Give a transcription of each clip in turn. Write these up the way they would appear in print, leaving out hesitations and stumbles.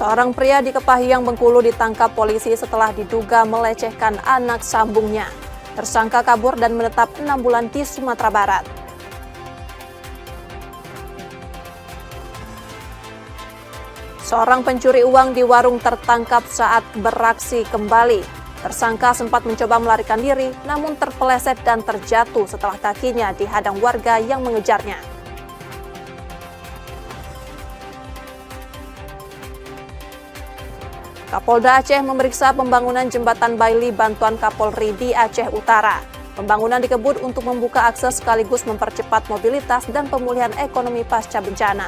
Seorang pria di Kepahyang, Bengkulu ditangkap polisi setelah diduga melecehkan anak sambungnya. Tersangka kabur dan menetap 6 bulan di Sumatera Barat. Seorang pencuri uang di warung tertangkap saat beraksi kembali. Tersangka sempat mencoba melarikan diri, namun terpeleset dan terjatuh setelah kakinya dihadang warga yang mengejarnya. Kapolda Aceh memeriksa pembangunan jembatan Bailey bantuan Kapolri di Aceh Utara. Pembangunan dikebut untuk membuka akses sekaligus mempercepat mobilitas dan pemulihan ekonomi pasca bencana.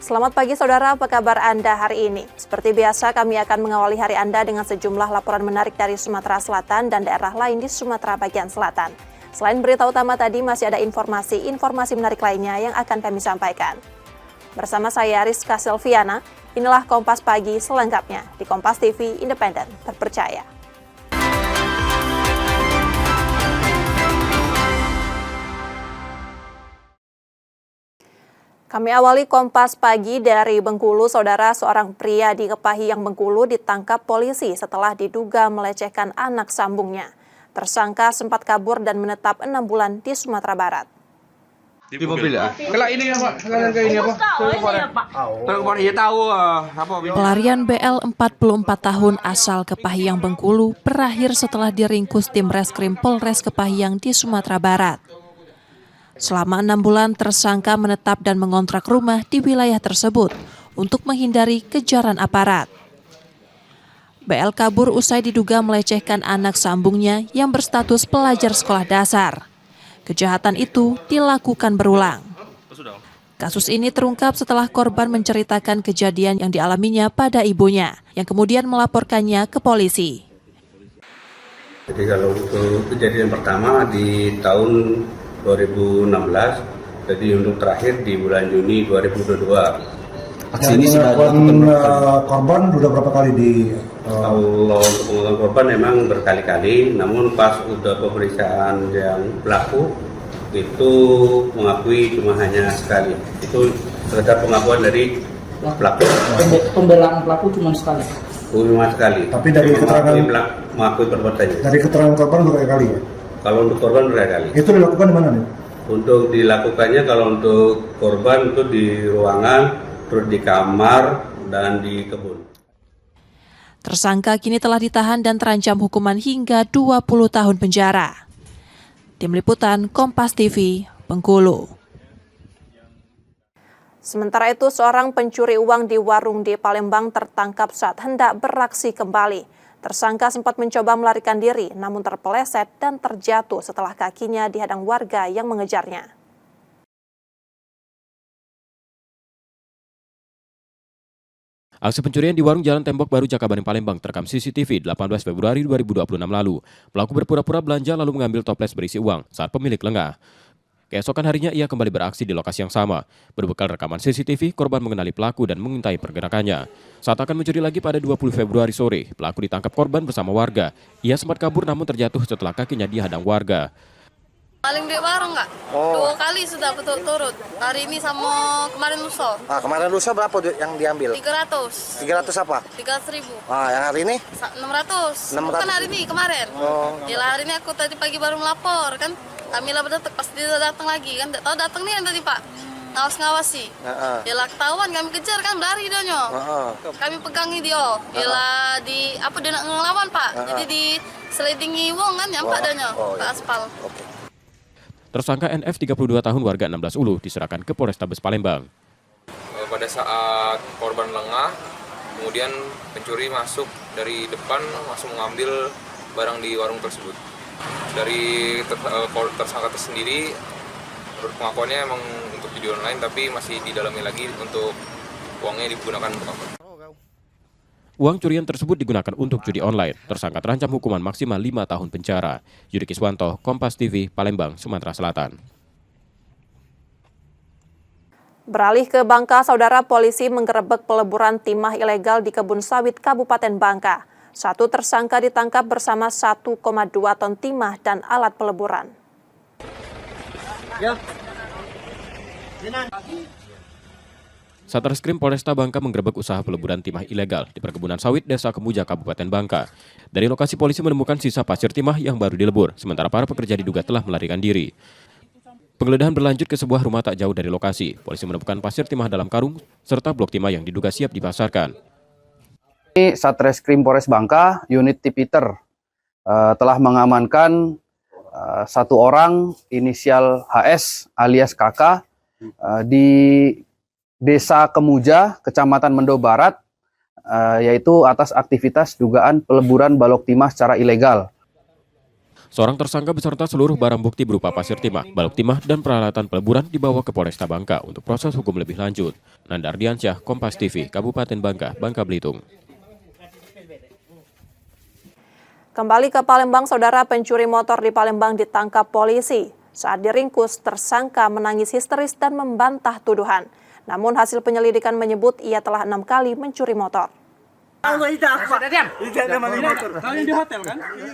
Selamat pagi saudara, apa kabar Anda hari ini? Seperti biasa kami akan mengawali hari Anda dengan sejumlah laporan menarik dari Sumatera Selatan dan daerah lain di Sumatera bagian selatan. Selain berita utama tadi masih ada informasi menarik lainnya yang akan kami sampaikan. Bersama saya Rizka Selviana, inilah Kompas Pagi selengkapnya di Kompas TV Independen Terpercaya. Kami awali Kompas Pagi dari Bengkulu, saudara. Seorang pria di Kepahyang, Bengkulu ditangkap polisi setelah diduga melecehkan anak sambungnya. Tersangka sempat kabur dan menetap 6 bulan di Sumatera Barat. Di mobil ya? Kelak ini ya Pak, kelak ini apa? Pelarian BL 44 tahun asal Kepahyang, Bengkulu berakhir setelah diringkus tim Reskrim Polres Kepahyang di Sumatera Barat. Selama 6 bulan, tersangka menetap dan mengontrak rumah di wilayah tersebut untuk menghindari kejaran aparat. BL kabur usai diduga melecehkan anak sambungnya yang berstatus pelajar sekolah dasar. Kejahatan itu dilakukan berulang. Kasus ini terungkap setelah korban menceritakan kejadian yang dialaminya pada ibunya, yang kemudian melaporkannya ke polisi. Jadi kalau untuk kejadian pertama di tahun 2016, jadi untuk terakhir di bulan Juni 2022. Aksi ini sudah korban sudah berapa kali di? Kalau untuk pengulangan korban memang berkali-kali, namun pas udah pemeriksaan yang pelaku itu mengakui cuma hanya sekali. Itu sekedar pengakuan dari pelaku. Pembelaan pelaku cuma sekali. Cuma sekali. Tapi dari keterangan mengakui perbuatannya. Dari keterangan korban berapa kali ya? Kalau untuk korban berkali. Itu dilakukan di mana nih? Untuk dilakukannya kalau untuk korban itu di ruangan, terus di kamar, dan di kebun. Tersangka kini telah ditahan dan terancam hukuman hingga 20 tahun penjara. Tim Liputan Kompas TV, Bengkulu. Sementara itu, seorang pencuri uang di warung di Palembang tertangkap saat hendak beraksi kembali. Tersangka sempat mencoba melarikan diri, namun terpeleset dan terjatuh setelah kakinya dihadang warga yang mengejarnya. Aksi pencurian di warung Jalan Tembok Baru Jakabaring Palembang terekam CCTV 18 Februari 2026 lalu. Pelaku berpura-pura belanja lalu mengambil toples berisi uang saat pemilik lengah. Keesokan harinya ia kembali beraksi di lokasi yang sama. Berbekal rekaman CCTV, korban mengenali pelaku dan mengintai pergerakannya. Saat akan mencuri lagi pada 20 Februari sore, pelaku ditangkap korban bersama warga. Ia sempat kabur namun terjatuh setelah kakinya dihadang warga. Paling di warung nggak? Oh. 2 kali sudah betul-turut. Hari ini sama kemarin lusa. Kemarin lusa berapa yang diambil? 300. 300 apa? 300.000. Yang hari ini? 600. Bukan hari ini, kemarin. Hari ini aku tadi pagi baru melapor kan. Kamilah berdetek pas dia datang lagi kan. Tahu datang nih yang tadi Pak. Ngawasi. Yalah ketahuan kami kejar kan berlari dia nyo. Kami pegangi dia. Yalah di apa dia nak ngelawan Pak. Jadi di selidingi wong kan nyampak dia nyo ke aspal. Tersangka NF 32 tahun warga 16 Ulu diserahkan ke Polrestabes Palembang. Pada saat korban lengah, kemudian pencuri masuk dari depan langsung mengambil barang di warung tersebut. Dari tersangka tersendiri, menurut pengakuannya emang untuk video online tapi masih didalami lagi untuk uangnya digunakan untuk apa. Uang curian tersebut digunakan untuk judi online. Tersangka terancam hukuman maksimal 5 tahun penjara. Yudi Kiswanto, Kompas TV, Palembang, Sumatera Selatan. Beralih ke Bangka, saudara, polisi menggerebek peleburan timah ilegal di kebun sawit Kabupaten Bangka. Satu tersangka ditangkap bersama 1,2 ton timah dan alat peleburan. Satreskrim Polresta Bangka menggerebek usaha peleburan timah ilegal di perkebunan sawit Desa Kemuja, Kabupaten Bangka. Dari lokasi polisi menemukan sisa pasir timah yang baru dilebur, sementara para pekerja diduga telah melarikan diri. Penggeledahan berlanjut ke sebuah rumah tak jauh dari lokasi. Polisi menemukan pasir timah dalam karung serta blok timah yang diduga siap dipasarkan. Satreskrim Polres Bangka, unit Tipiter, telah mengamankan satu orang inisial HS alias KK di Desa Kemuja, Kecamatan Mendo Barat, yaitu atas aktivitas dugaan peleburan balok timah secara ilegal. Seorang tersangka beserta seluruh barang bukti berupa pasir timah, balok timah, dan peralatan peleburan dibawa ke Polresta Bangka untuk proses hukum lebih lanjut. Nanda Ardiansyah, Kompas TV, Kabupaten Bangka, Bangka Belitung. Kembali ke Palembang, saudara, pencuri motor di Palembang ditangkap polisi. Saat diringkus, tersangka menangis histeris dan membantah tuduhan. Namun hasil penyelidikan menyebut ia telah 6 kali mencuri motor.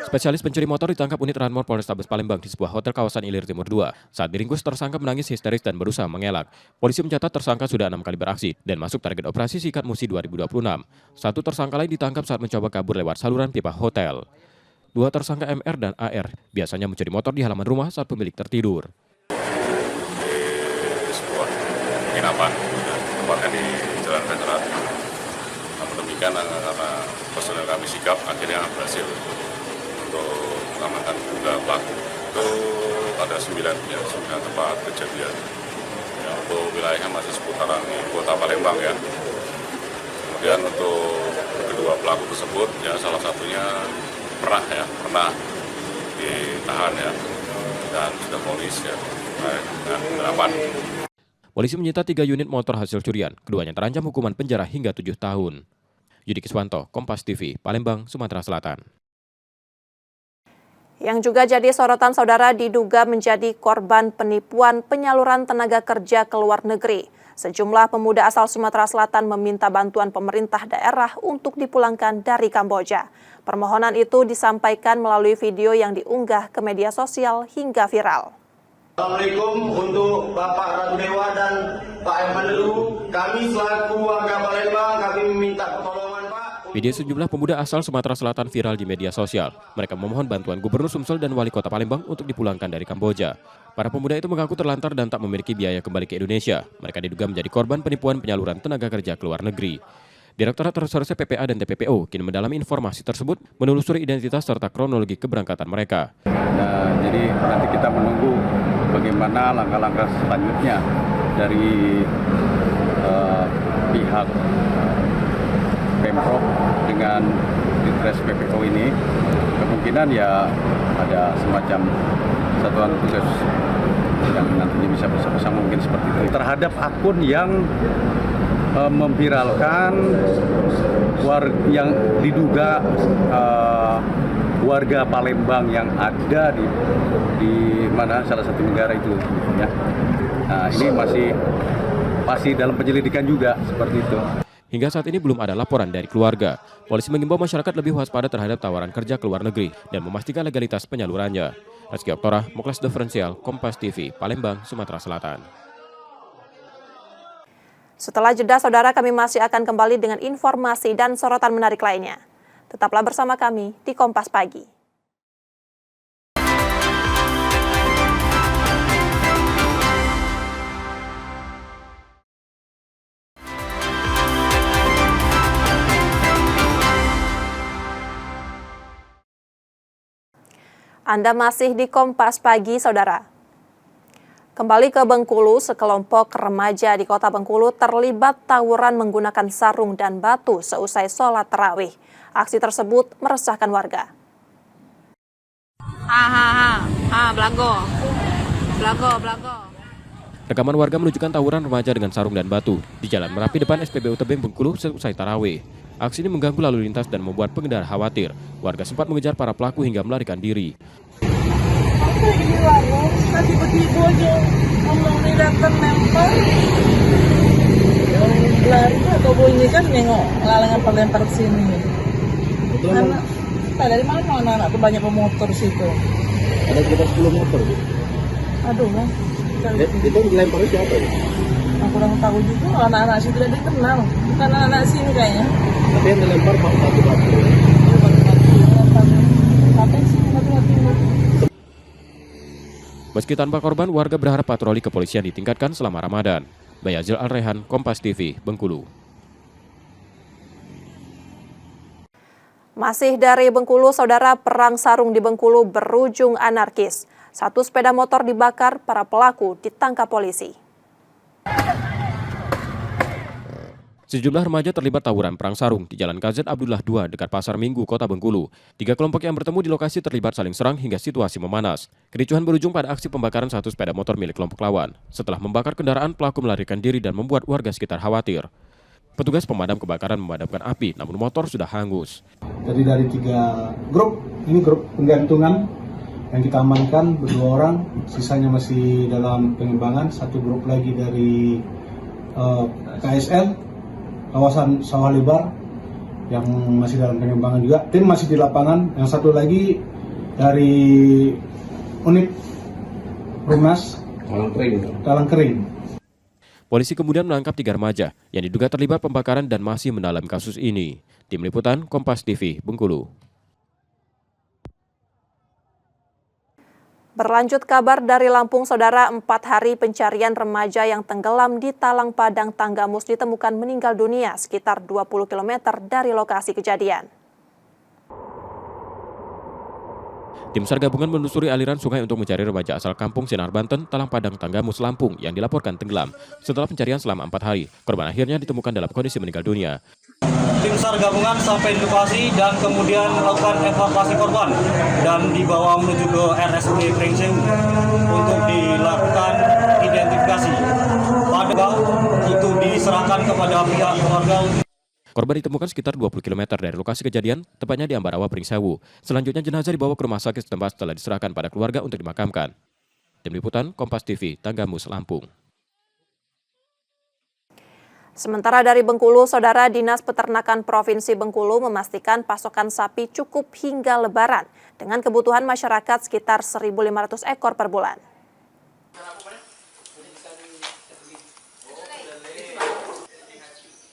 Spesialis pencuri motor ditangkap unit Ranmor Polrestabes Palembang di sebuah hotel kawasan Ilir Timur 2. Saat diringkus, tersangka menangis histeris dan berusaha mengelak. Polisi mencatat tersangka sudah 6 kali beraksi dan masuk target operasi Sikat Musi 2026. Satu tersangka lain ditangkap saat mencoba kabur lewat saluran pipa hotel. Dua tersangka MR dan AR biasanya mencuri motor di halaman rumah saat pemilik tertidur. Penginapan tempatnya di Jalan Veteran. Namun demikian karena personel kami sigap, akhirnya berhasil untuk mengamankan pelaku. Itu ada 9 tempat kejadian. Ya, untuk wilayahnya masih seputaran di Kota Palembang ya. Kemudian untuk kedua pelaku tersebut ya salah satunya pernah ditahan ya dan sudah polis ya dengan penerapan. Polisi menyita 3 unit motor hasil curian. Keduanya terancam hukuman penjara hingga 7 tahun. Yudi Kiswanto, Kompas TV, Palembang, Sumatera Selatan. Yang juga jadi sorotan, saudara, diduga menjadi korban penipuan penyaluran tenaga kerja ke luar negeri. Sejumlah pemuda asal Sumatera Selatan meminta bantuan pemerintah daerah untuk dipulangkan dari Kamboja. Permohonan itu disampaikan melalui video yang diunggah ke media sosial hingga viral. Assalamualaikum untuk Bapak Ratu Dewa dan Pak Emmanuel. Kami selaku warga Palembang, kami meminta pertolongan, Pak. Video sejumlah pemuda asal Sumatera Selatan viral di media sosial. Mereka memohon bantuan Gubernur Sumsel dan Wali Kota Palembang untuk dipulangkan dari Kamboja. Para pemuda itu mengaku terlantar dan tak memiliki biaya kembali ke Indonesia. Mereka diduga menjadi korban penipuan penyaluran tenaga kerja ke luar negeri. Direktorat Reserse PPA dan TPPO kini mendalami informasi tersebut, menelusuri identitas serta kronologi keberangkatan mereka. Nah, jadi nanti kita menunggu bagaimana langkah-langkah selanjutnya dari pihak Pemprov dengan Ditres PPO ini. Kemungkinan ya ada semacam satuan khusus yang nantinya bisa bersama-sama mungkin seperti itu. Terhadap akun yang memviralkan yang diduga warga Palembang yang ada di mana salah satu negara itu ya. Nah, ini masih dalam penyelidikan juga seperti itu. Hingga saat ini belum ada laporan dari keluarga. Polisi mengimbau masyarakat lebih waspada terhadap tawaran kerja ke luar negeri dan memastikan legalitas penyalurannya. Rizky Oktora, Muklas Diferensial, Kompas TV, Palembang, Sumatera Selatan. Setelah jeda, saudara, kami masih akan kembali dengan informasi dan sorotan menarik lainnya. Tetaplah bersama kami di Kompas Pagi. Anda masih di Kompas Pagi, saudara. Kembali ke Bengkulu, sekelompok remaja di kota Bengkulu terlibat tawuran menggunakan sarung dan batu seusai sholat tarawih. Aksi tersebut meresahkan warga. Belago. Rekaman warga menunjukkan tawuran remaja dengan sarung dan batu di Jalan Merapi depan SPBU Tebing Bengkulu seusai tarawih. Aksi ini mengganggu lalu lintas dan membuat pengendara khawatir. Warga sempat mengejar para pelaku hingga melarikan diri. Tiba-tiba aja ngomong nih datang nempel lari atau bunyi kan nengok lalangan lempar ke sini Anak, dari mana anak-anak tuh banyak pemotor situ. Ada sekitar 10 motor. Bu. Aduh, kan. Itu dilemparnya siapa ya? Aku kurang tahu juga, anak-anak situ tidak dikenal. Bukan anak-anak sini kayaknya. Tapi yang dilempar batu-batu. Meski tanpa korban, warga berharap patroli kepolisian ditingkatkan selama Ramadan. Bayazil Al-Rehan, Kompas TV, Bengkulu. Masih dari Bengkulu, saudara, perang sarung di Bengkulu berujung anarkis. 1 sepeda motor dibakar, para pelaku ditangkap polisi. Sejumlah remaja terlibat tawuran perang sarung di Jalan KZ Abdullah II dekat Pasar Minggu, Kota Bengkulu. 3 kelompok yang bertemu di lokasi terlibat saling serang hingga situasi memanas. Kericuhan berujung pada aksi pembakaran 1 sepeda motor milik kelompok lawan. Setelah membakar kendaraan, pelaku melarikan diri dan membuat warga sekitar khawatir. Petugas pemadam kebakaran memadamkan api, namun motor sudah hangus. Jadi dari 3 grup, ini grup penggantungan yang kita amankan 2 orang, sisanya masih dalam pengembangan. 1 grup lagi dari KSL, kawasan Sawah Lebar, yang masih dalam pengembangan juga. Tim masih di lapangan. Yang 1 lagi dari unit Rumnas Talang Kering. Polisi kemudian menangkap 3 remaja yang diduga terlibat pembakaran dan masih mendalami kasus ini. Tim Liputan, Kompas TV, Bengkulu. Berlanjut kabar dari Lampung, saudara, 4 hari pencarian remaja yang tenggelam di Talang Padang Tanggamus ditemukan meninggal dunia sekitar 20 km dari lokasi kejadian. Tim SAR gabungan menelusuri aliran sungai untuk mencari remaja asal kampung Sinar Banten, Talang Padang Tanggamus, Lampung yang dilaporkan tenggelam. Setelah pencarian selama 4 hari, korban akhirnya ditemukan dalam kondisi meninggal dunia. Tim SAR gabungan sampai di lokasi dan kemudian melakukan evakuasi korban dan dibawa menuju ke RSUD Pringsewu untuk dilakukan identifikasi. Pada untuk diserahkan kepada pihak keluarga. Korban ditemukan sekitar 20 km dari lokasi kejadian, tepatnya di Ambarawa, Pringsewu. Selanjutnya jenazah dibawa ke rumah sakit setempat setelah diserahkan pada keluarga untuk dimakamkan. Tim Liputan, Kompas TV, Tanggamus, Lampung. Sementara dari Bengkulu, saudara, Dinas Peternakan Provinsi Bengkulu memastikan pasokan sapi cukup hingga Lebaran dengan kebutuhan masyarakat sekitar 1.500 ekor per bulan.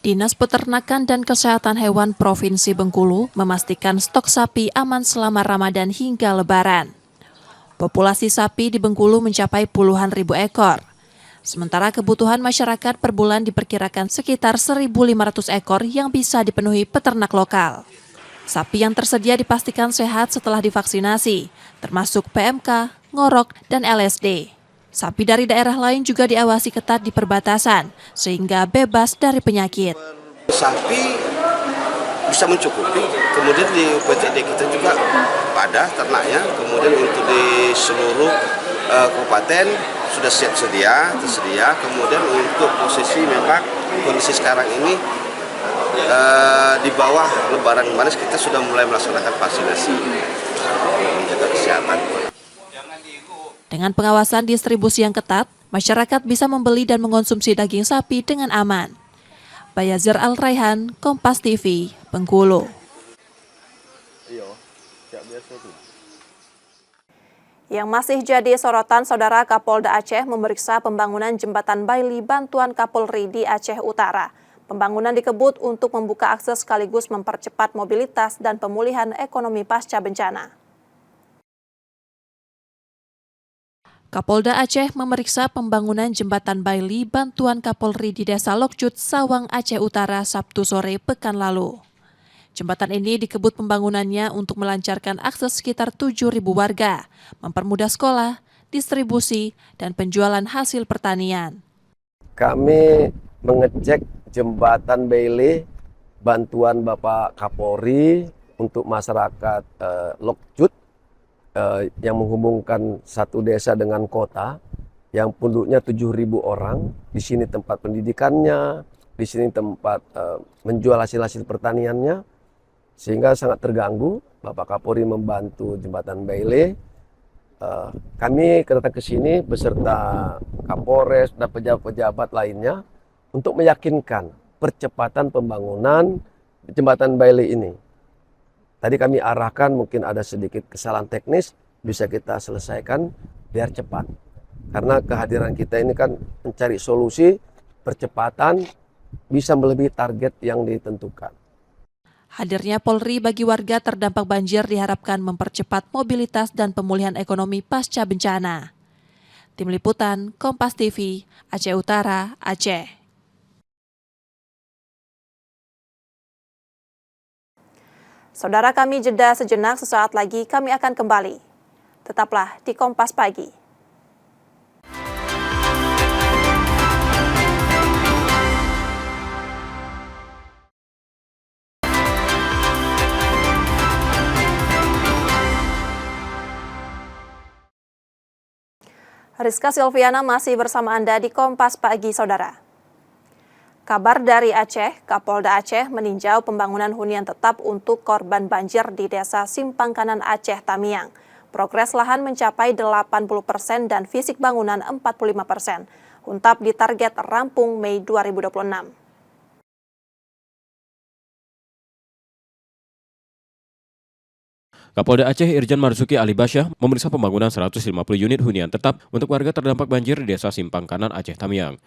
Dinas Peternakan dan Kesehatan Hewan Provinsi Bengkulu memastikan stok sapi aman selama Ramadan hingga Lebaran. Populasi sapi di Bengkulu mencapai puluhan ribu ekor. Sementara kebutuhan masyarakat per bulan diperkirakan sekitar 1.500 ekor yang bisa dipenuhi peternak lokal. Sapi yang tersedia dipastikan sehat setelah divaksinasi, termasuk PMK, ngorok, dan LSD. Sapi dari daerah lain juga diawasi ketat di perbatasan, sehingga bebas dari penyakit. Sapi bisa mencukupi, kemudian di PTD kita juga ada ternaknya, kemudian untuk di seluruh kabupaten sudah tersedia. Kemudian untuk posisi memang kondisi sekarang ini di bawah Lebaran kemarin kita sudah mulai melaksanakan vaksinasi menjaga kesehatan. Dengan pengawasan distribusi yang ketat, masyarakat bisa membeli dan mengonsumsi daging sapi dengan aman. Bayazir Al-Rehan, Kompas TV, Bengkulu. Yang masih jadi sorotan, saudara, Kapolda Aceh memeriksa pembangunan jembatan Baili bantuan Kapolri di Aceh Utara. Pembangunan dikebut untuk membuka akses sekaligus mempercepat mobilitas dan pemulihan ekonomi pasca bencana. Kapolda Aceh memeriksa pembangunan jembatan Baili bantuan Kapolri di Desa Lokcut, Sawang, Aceh Utara, Sabtu sore pekan lalu. Jembatan ini dikebut pembangunannya untuk melancarkan akses sekitar 7.000 warga, mempermudah sekolah, distribusi, dan penjualan hasil pertanian. Kami mengecek jembatan Baili, bantuan Bapak Kapolri untuk masyarakat Lokcut yang menghubungkan satu desa dengan kota, yang penduduknya 7.000 orang. Di sini tempat pendidikannya, di sini tempat menjual hasil-hasil pertaniannya. Sehingga sangat terganggu. Bapak Kapolri membantu jembatan Baili. Kami datang ke sini beserta Kapolres dan pejabat-pejabat lainnya untuk meyakinkan percepatan pembangunan jembatan Baili ini. Tadi kami arahkan mungkin ada sedikit kesalahan teknis, bisa kita selesaikan biar cepat. Karena kehadiran kita ini kan mencari solusi, percepatan, bisa melebihi target yang ditentukan. Hadirnya Polri bagi warga terdampak banjir diharapkan mempercepat mobilitas dan pemulihan ekonomi pasca bencana. Tim Liputan, Kompas TV, Aceh Utara, Aceh. Saudara, kami jeda sejenak, sesaat lagi kami akan kembali. Tetaplah di Kompas Pagi. Rizka Silviana masih bersama Anda di Kompas Pagi, Saudara. Kabar dari Aceh, Kapolda Aceh meninjau pembangunan hunian tetap untuk korban banjir di Desa Simpang Kanan Aceh Tamiang. Progres lahan mencapai 80% dan fisik bangunan 45%. Huntap ditarget rampung Mei 2026. Kapolda Aceh Irjen Marzuki Ali Basyah memeriksa pembangunan 150 unit hunian tetap untuk warga terdampak banjir di Desa Simpang Kanan Aceh Tamiang.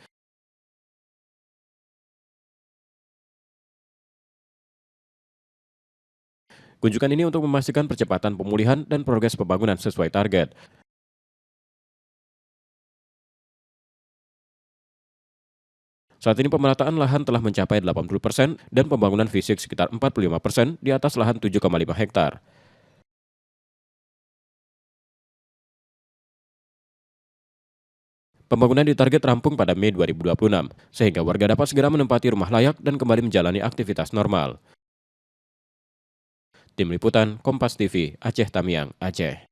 Kunjungan ini untuk memastikan percepatan pemulihan dan progres pembangunan sesuai target. Saat ini pemerataan lahan telah mencapai 80% dan pembangunan fisik sekitar 45% di atas lahan 7,5 hektar. Pembangunan ditarget rampung pada Mei 2026, sehingga warga dapat segera menempati rumah layak dan kembali menjalani aktivitas normal. Tim Liputan, Kompas TV, Aceh Tamiang, Aceh.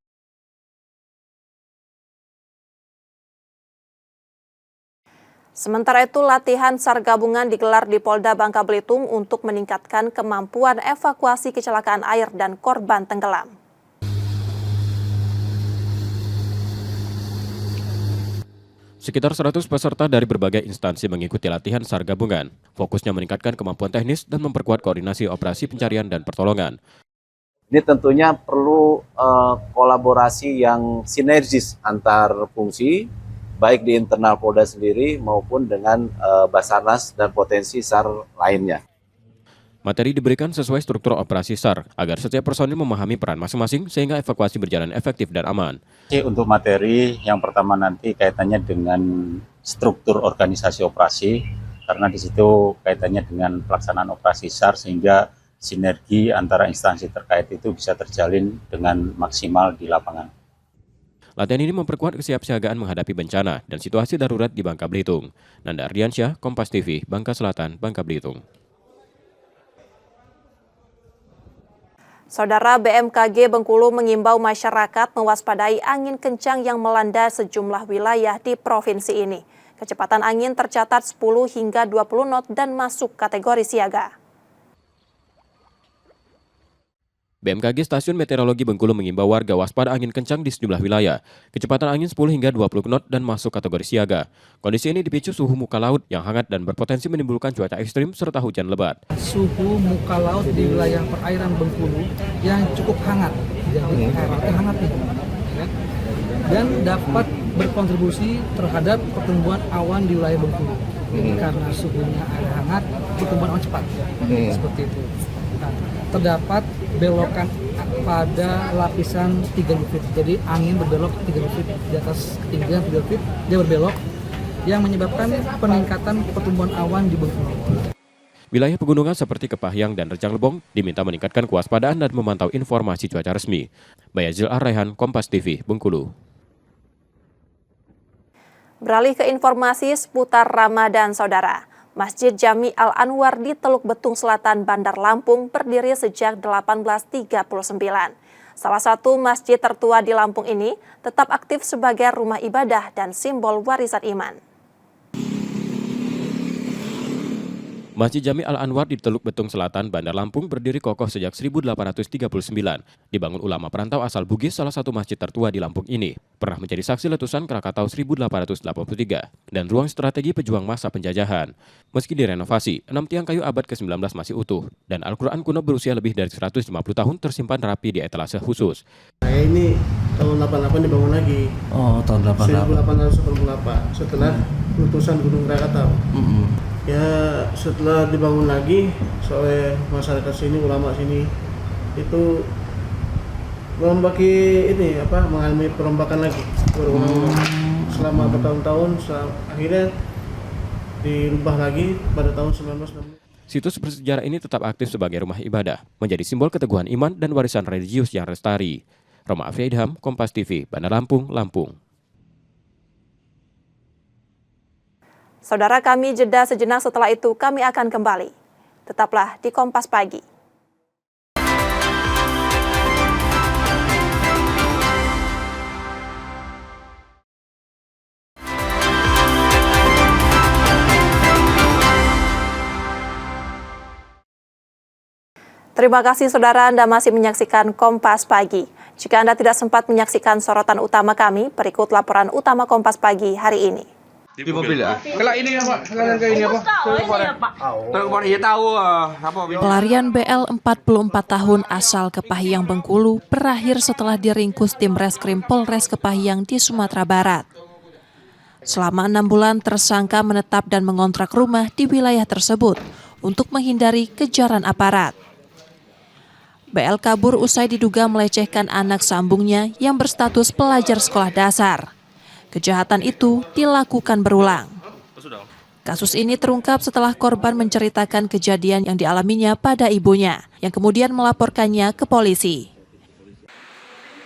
Sementara itu, latihan SAR gabungan digelar di Polda Bangka Belitung untuk meningkatkan kemampuan evakuasi kecelakaan air dan korban tenggelam. Sekitar 100 peserta dari berbagai instansi mengikuti latihan SAR gabungan. Fokusnya meningkatkan kemampuan teknis dan memperkuat koordinasi operasi pencarian dan pertolongan. Ini tentunya perlu kolaborasi yang sinergis antar fungsi, baik di internal Polda sendiri maupun dengan Basarnas dan potensi SAR lainnya. Materi diberikan sesuai struktur operasi SAR agar setiap personil memahami peran masing-masing sehingga evakuasi berjalan efektif dan aman. Untuk materi yang pertama nanti kaitannya dengan struktur organisasi operasi, karena di situ kaitannya dengan pelaksanaan operasi SAR sehingga sinergi antara instansi terkait itu bisa terjalin dengan maksimal di lapangan. Latihan ini memperkuat kesiapsiagaan menghadapi bencana dan situasi darurat di Bangka Belitung. Nanda Ardiansyah, Kompas TV, Bangka Selatan, Bangka Belitung. Saudara, BMKG Bengkulu mengimbau masyarakat mewaspadai angin kencang yang melanda sejumlah wilayah di provinsi ini. Kecepatan angin tercatat 10 hingga 20 knot dan masuk kategori siaga. BMKG Stasiun Meteorologi Bengkulu mengimbau warga waspada angin kencang di sejumlah wilayah. Kecepatan angin 10 hingga 20 knot dan masuk kategori siaga. Kondisi ini dipicu suhu muka laut yang hangat dan berpotensi menimbulkan cuaca ekstrim serta hujan lebat. Suhu muka laut di wilayah perairan Bengkulu yang cukup hangat, jadi air hangat nih, ya, dan dapat berkontribusi terhadap pertumbuhan awan di wilayah Bengkulu. Jadi karena suhunya air hangat, pertumbuhan awan cepat, seperti itu. Nah, terdapat belokan pada lapisan 30 feet. Jadi angin berbelok 30 feet di atas ketinggian 30 feet, dia berbelok yang menyebabkan peningkatan pertumbuhan awan di Bengkulu. Wilayah pegunungan seperti Kepahyang dan Rejang Lebong diminta meningkatkan kewaspadaan dan memantau informasi cuaca resmi. Bayazil Ar-Raihan, Kompas TV, Bengkulu. Beralih ke informasi seputar Ramadan, Saudara. Masjid Jami Al-Anwar di Teluk Betung Selatan, Bandar Lampung berdiri sejak 1839. Salah satu masjid tertua di Lampung ini tetap aktif sebagai rumah ibadah dan simbol warisan iman. Masjid Jami Al-Anwar di Teluk Betung Selatan, Bandar Lampung berdiri kokoh sejak 1839. Dibangun ulama perantau asal Bugis, salah satu masjid tertua di Lampung ini. Pernah menjadi saksi letusan Krakatau 1883 dan ruang strategi pejuang masa penjajahan. Meski direnovasi, 6 tiang kayu abad ke-19 masih utuh dan Al-Quran kuno berusia lebih dari 150 tahun tersimpan rapi di etalase khusus. Ini tahun 88 dibangun lagi. Oh, tahun 88. 1888 setelah letusan Gunung Krakatau. Ya setelah dibangun lagi oleh masyarakat sini, ulama sini itu mengalami perombakan lagi selama bertahun-tahun, akhirnya dirubah lagi pada tahun 1960. Situs bersejarah ini tetap aktif sebagai rumah ibadah, menjadi simbol keteguhan iman dan warisan religius yang lestari. Roma Afriadham, Kompas TV, Bandar Lampung, Lampung. Saudara, kami jeda sejenak, setelah itu kami akan kembali. Tetaplah di Kompas Pagi. Terima kasih saudara, Anda masih menyaksikan Kompas Pagi. Jika Anda tidak sempat menyaksikan sorotan utama kami, berikut laporan utama Kompas Pagi hari ini. Di mobil ya. Kalau ini apa? Kalian kayak ini apa? Iya tahu apa? Pelarian BL 44 tahun asal Kepahyang Bengkulu berakhir setelah diringkus tim reskrim Polres Kepahyang di Sumatera Barat. Selama 6 bulan tersangka menetap dan mengontrak rumah di wilayah tersebut untuk menghindari kejaran aparat. BL kabur usai diduga melecehkan anak sambungnya yang berstatus pelajar sekolah dasar. Kejahatan itu dilakukan berulang. Kasus ini terungkap setelah korban menceritakan kejadian yang dialaminya pada ibunya, yang kemudian melaporkannya ke polisi.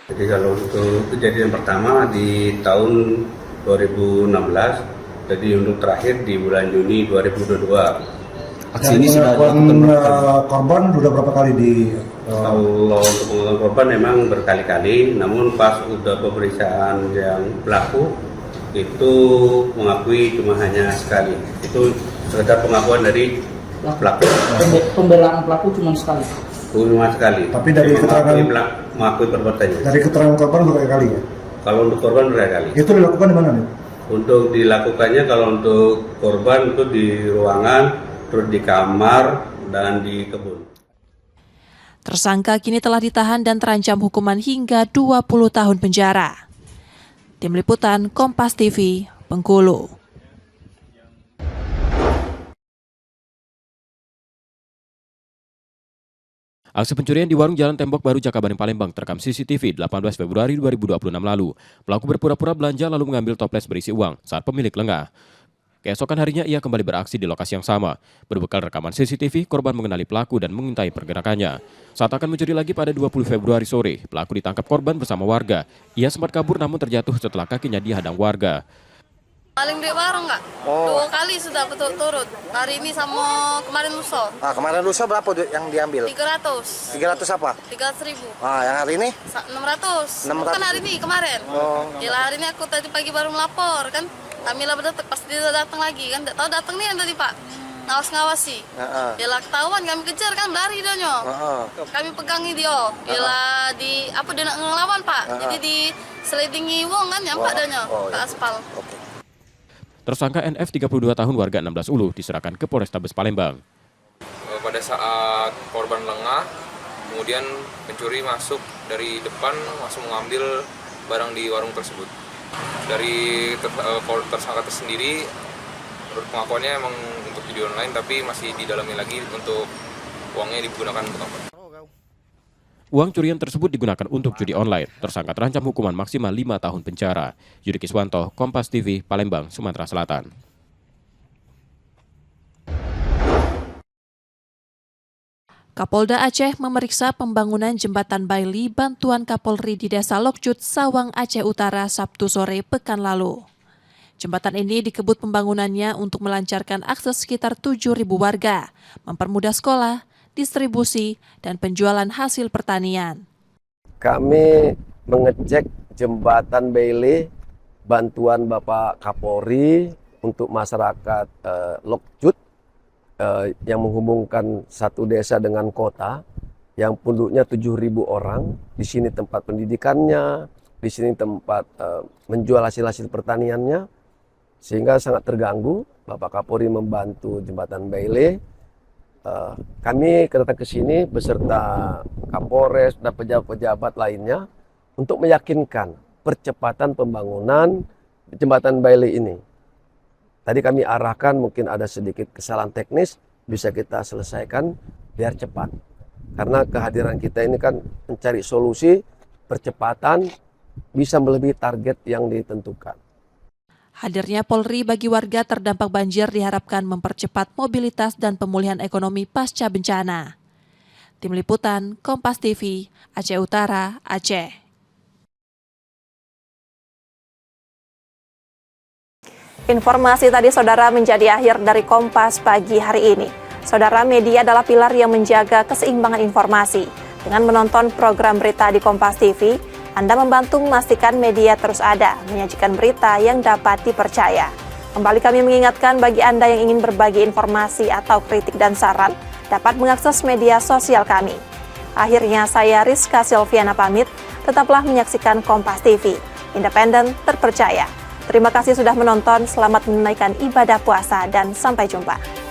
Jadi kalau untuk kejadian pertama di tahun 2016, jadi untuk terakhir di bulan Juni 2022. Aksi ini sudah korban sudah berapa kali di? Kalau untuk pengulangan korban memang berkali-kali, namun pas udah pemeriksaan yang pelaku itu mengakui cuma hanya sekali. Itu sekedar pengakuan dari pelaku. Pembelaan pelaku cuma sekali. Cuma sekali. Tapi dari keterangan mengakui perbuatannya. Dari keterangan korban berapa kali ya? Kalau untuk korban berapa kali? Itu dilakukan di mana nih? Untuk dilakukannya kalau untuk korban itu di ruangan, terus di kamar dan di kebun. Tersangka kini telah ditahan dan terancam hukuman hingga 20 tahun penjara. Tim Liputan Kompas TV, Bengkulu. Aksi pencurian di warung Jalan Tembok Baru Jakabaring Palembang terekam CCTV 18 Februari 2026 lalu. Pelaku berpura-pura belanja lalu mengambil toples berisi uang saat pemilik lengah. Keesokan harinya ia kembali beraksi di lokasi yang sama. Berbekal rekaman CCTV, korban mengenali pelaku dan mengintai pergerakannya. Saat akan mencuri lagi pada 20 Februari sore, pelaku ditangkap korban bersama warga. Ia sempat kabur namun terjatuh setelah kakinya dihadang warga. Paling di warung nggak? 2 kali sudah berturut-turut. Hari ini sama kemarin lusa. Kemarin lusa berapa yang diambil? 300. 300 apa? 300.000. Yang hari ini? 600. Bukan hari ini, kemarin. Gila, hari ini aku tadi pagi baru melapor kan. Kamila berdetek pas dia datang lagi kan, tahu datang nih yang tadi Pak, ngawasi. Yalah ketahuan kami kejar kan, lari dia nyo. Kami pegangi dia, yalah di apa dia nak ngelawan Pak, jadi di slidingi wong kan nyampak dia nyo ke aspal. Tersangka NF 32 tahun warga 16 Ulu diserahkan ke Polrestabes Palembang. Pada saat korban lengah, kemudian pencuri masuk dari depan langsung mengambil barang di warung tersebut. Dari tersangka tersendiri, menurut pengakuannya emang untuk video online, tapi masih didalami lagi untuk uangnya digunakan untuk apa. Uang curian tersebut digunakan untuk judi online. Tersangka terancam hukuman maksimal 5 tahun penjara. Yudi Kiswanto, Kompas TV, Palembang, Sumatera Selatan. Kapolda Aceh memeriksa pembangunan jembatan Baili bantuan Kapolri di Desa Lokjut, Sawang, Aceh Utara, Sabtu sore pekan lalu. Jembatan ini dikebut pembangunannya untuk melancarkan akses sekitar 7.000 warga, mempermudah sekolah, distribusi, dan penjualan hasil pertanian. Kami mengecek jembatan Baili bantuan Bapak Kapolri untuk masyarakat Lokjut yang menghubungkan satu desa dengan kota yang penduduknya 7.000 orang. Di sini tempat pendidikannya, di sini tempat menjual hasil-hasil pertaniannya, sehingga sangat terganggu. Bapak Kapolri membantu jembatan Bailey. Kami datang ke sini beserta Kapolres dan pejabat-pejabat lainnya untuk meyakinkan percepatan pembangunan jembatan Bailey ini. Tadi kami arahkan mungkin ada sedikit kesalahan teknis, bisa kita selesaikan biar cepat. Karena kehadiran kita ini kan mencari solusi, percepatan, bisa melebihi target yang ditentukan. Hadirnya Polri bagi warga terdampak banjir diharapkan mempercepat mobilitas dan pemulihan ekonomi pasca bencana. Tim Liputan, Kompas TV, Aceh Utara, Aceh. Informasi tadi saudara menjadi akhir dari Kompas pagi hari ini. Saudara, media adalah pilar yang menjaga keseimbangan informasi. Dengan menonton program berita di Kompas TV, Anda membantu memastikan media terus ada, menyajikan berita yang dapat dipercaya. Kembali kami mengingatkan bagi Anda yang ingin berbagi informasi atau kritik dan saran, dapat mengakses media sosial kami. Akhirnya saya Rizka Silviana pamit, tetaplah menyaksikan Kompas TV, independen, terpercaya. Terima kasih sudah menonton, selamat menunaikan ibadah puasa dan sampai jumpa.